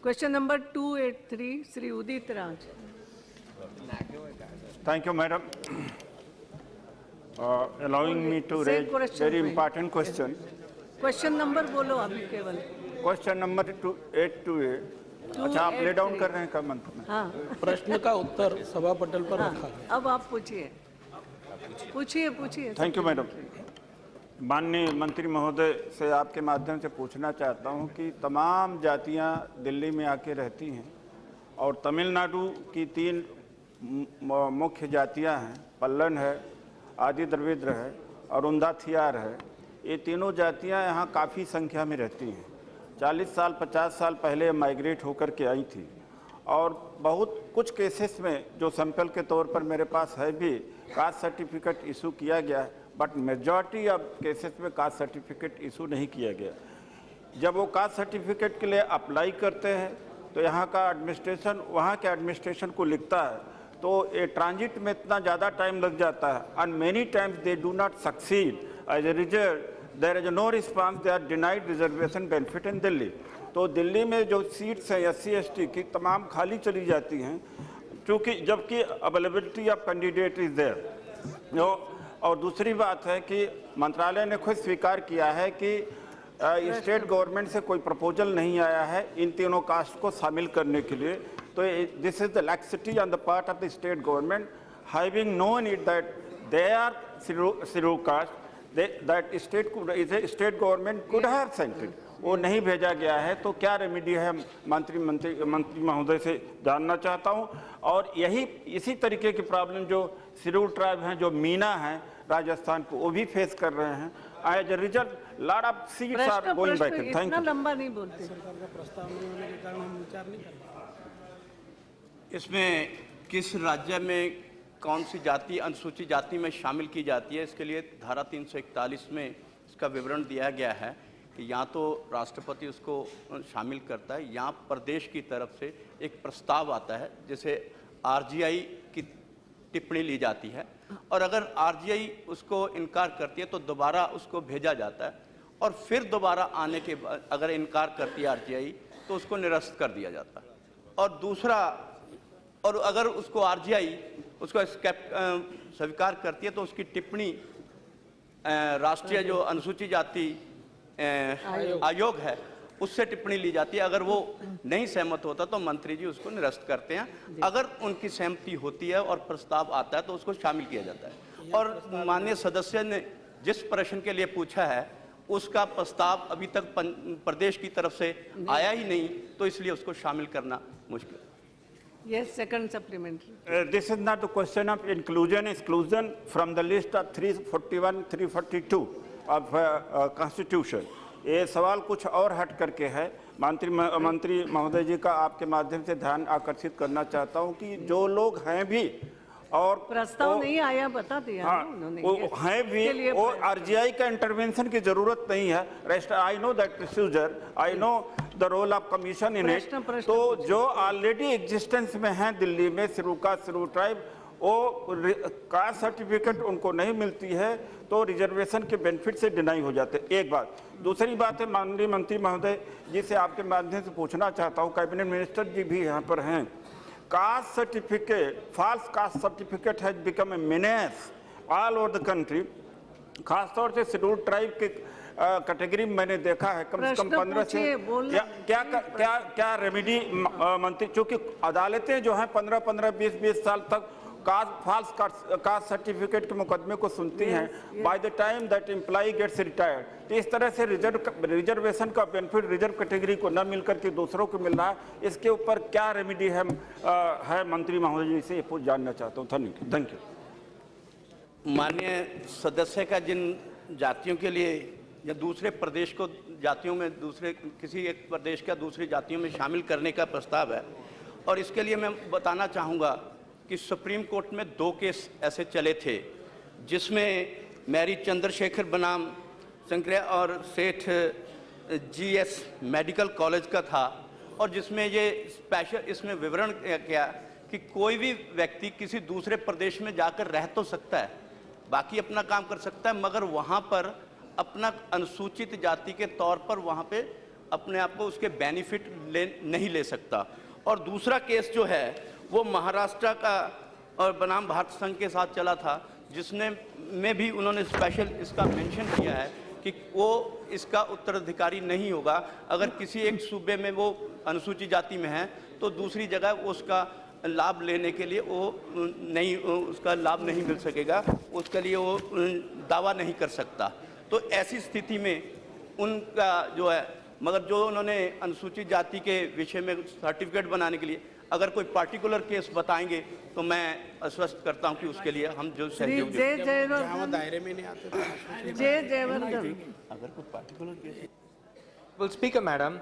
Question number 283, Sri Udit Raj. Thank you, madam. Allowing me to Same raise question, very please. important question. Question number बोलो अभी केवल। Question number 282A. अच्छा, आप lay down कर रहे हैं क्या मंत्री में? हाँ प्रश्न का उत्तर सभा पटल पर हाँ, रखा गया। अब आप पूछिए, पूछिए। Thank you madam. माननीय मंत्री महोदय से आपके माध्यम से पूछना चाहता हूं कि तमाम जातियां दिल्ली में आके रहती हैं और तमिलनाडु की 3 मुख्य जातियां हैं, पल्लन है, आदि द्रविड़ है और उंदा थियार है। ये तीनों जातियां यहाँ काफ़ी संख्या में रहती हैं। 40 साल 50 साल पहले माइग्रेट होकर के आई थी और बहुत कुछ केसेस में जो सैंपल के तौर पर मेरे पास है भी कास्ट सर्टिफिकेट इशू किया गया है, बट मेजॉरिटी ऑफ केसेस में कास्ट सर्टिफिकेट इशू नहीं किया गया। जब वो कास्ट सर्टिफिकेट के लिए अप्लाई करते हैं तो यहाँ का एडमिनिस्ट्रेशन वहाँ के एडमिनिस्ट्रेशन को लिखता है, तो ये ट्रांजिट में इतना ज़्यादा टाइम लग जाता है and many times they do not succeed. As a result there is no response, they are denied reservation benefit in Delhi. तो दिल्ली में जो सीट्स हैं SC ST की तमाम खाली चली जाती हैं, क्योंकि जबकि availability of candidate is there. और दूसरी बात है कि मंत्रालय ने खुद स्वीकार किया है कि स्टेट गवर्नमेंट से कोई प्रपोजल नहीं आया है इन तीनों कास्ट को शामिल करने के लिए। तो this is the laxity on the part of the state government, having known it that they are scheduled caste, that state government could have sent it, वो नहीं भेजा गया है। तो क्या रेमेडी है मंत्री महोदय से जानना चाहता हूं। और इसी तरीके की प्रॉब्लम जो शेड्यूल्ड ट्राइब हैं, जो मीना हैं राजस्थान को, वो भी फेस कर रहे हैं। As a result lot of seats are going back. Thank इतना यू। लंबा नहीं बोलते। सरकार का प्रस्ताव नहीं होने के कारण हम विचार नहीं कर रहे। इसमें किस राज्य में कौन सी जाति अनुसूचित जाति में शामिल की जाती है, इसके लिए धारा 341 में इसका विवरण दिया गया है कि यहाँ तो राष्ट्रपति उसको शामिल करता है, यहाँ प्रदेश की तरफ से एक प्रस्ताव आता है जिसे RGI की टिप्पणी ली जाती है, और अगर RGI उसको इनकार करती है तो दोबारा उसको भेजा जाता है, और फिर दोबारा आने के बाद अगर इनकार करती है RGI तो उसको निरस्त कर दिया जाता है। और दूसरा, और अगर उसको RGI उसको स्वीकार करती है तो उसकी टिप्पणी राष्ट्रीय जो अनुसूचित जाति आयोग है उससे टिप्पणी ली जाती है। अगर वो नहीं सहमत होता तो मंत्री जी उसको निरस्त करते हैं। अगर उनकी सहमति होती है और प्रस्ताव आता है तो उसको शामिल किया जाता है। और माननीय सदस्य ने जिस प्रश्न के लिए पूछा है उसका प्रस्ताव अभी तक प्रदेश की तरफ से आया ही नहीं, तो इसलिए उसको शामिल करना मुश्किल। Yes, second supplementary. This is not a question of inclusion, exclusion from the list of 341, 342 of Constitution. ये सवाल कुछ और हट करके है। मंत्री महोदय जी का आपके माध्यम से ध्यान आकर्षित करना चाहता हूँ कि जो लोग हैं भी और प्रस्ताव नहीं आया, बता दिया उन्होंने, वो हैं भी, वो RGI का इंटरवेंशन की जरूरत नहीं है। Rest I know that procedure, I know the role of commission in it. तो जो ऑलरेडी एग्जिस्टेंस में हैं दिल्ली में शेड्यूल्ड ट्राइब, वो कास्ट सर्टिफिकेट उनको नहीं मिलती है तो रिजर्वेशन के बेनिफिट से डिनाई हो जाते हैं। एक बात। दूसरी बात है, माननीय मंत्री महोदय जी से आपके माध्यम से पूछना चाहता हूँ, कैबिनेट मिनिस्टर जी भी यहाँ पर हैं। Caste certificate, false caste certificate has become a menace all over the country. खासतौर से शेड्यूल्ड ट्राइब के कैटेगरी में मैंने देखा है कम से कम 15 से क्या रेमेडी मंत्री, चूंकि अदालतें जो हैं 15-15, 20-20 साल तक फॉल्स कास्ट सर्टिफिकेट के मुकदमे को सुनती हैं by the time that employee gets retired. तो इस तरह से रिजर्वेशन का बेनिफिट रिजर्व कैटेगरी को न मिलकर के दूसरों को मिल रहा है, इसके ऊपर क्या रेमेडी है मंत्री महोदय जी से जानना चाहता हूँ। Thank you. माननीय सदस्य का जिन जातियों के लिए या दूसरे प्रदेश को जातियों में दूसरे किसी एक प्रदेश का दूसरी जातियों में शामिल करने का प्रस्ताव है, और इसके लिए मैं बताना चाहूँगा कि सुप्रीम कोर्ट में 2 केस ऐसे चले थे जिसमें मैरी चंद्रशेखर बनाम शंकरैया और सेठ GS मेडिकल कॉलेज का था, और जिसमें ये स्पेशल इसमें विवरण किया कि कोई भी व्यक्ति किसी दूसरे प्रदेश में जाकर रह तो सकता है, बाकी अपना काम कर सकता है, मगर वहाँ पर अपना अनुसूचित जाति के तौर पर वहाँ पे अपने आप को उसके बेनिफिट नहीं ले सकता। और दूसरा केस जो है वो महाराष्ट्र का और बनाम भारत संघ के साथ चला था, जिसने में भी उन्होंने स्पेशल इसका मेंशन किया है कि वो इसका उत्तराधिकारी नहीं होगा। अगर किसी एक सूबे में वो अनुसूचित जाति में है तो दूसरी जगह उसका लाभ लेने के लिए वो नहीं, उसका लाभ नहीं मिल सकेगा, उसके लिए वो दावा नहीं कर सकता। तो ऐसी स्थिति में उनका जो है, मगर जो उन्होंने अनुसूचित जाति के विषय में सर्टिफिकेट बनाने के लिए अगर कोई पार्टिकुलर केस बताएंगे तो मैं आश्वस्त करता हूं कि उसके लिए हम जो श्री सहयोग जय जहाँ जयवर्धन दायरे में नहीं आते तो जय जयवर्धन अगर कोई particular case Well, Speaker, Madam,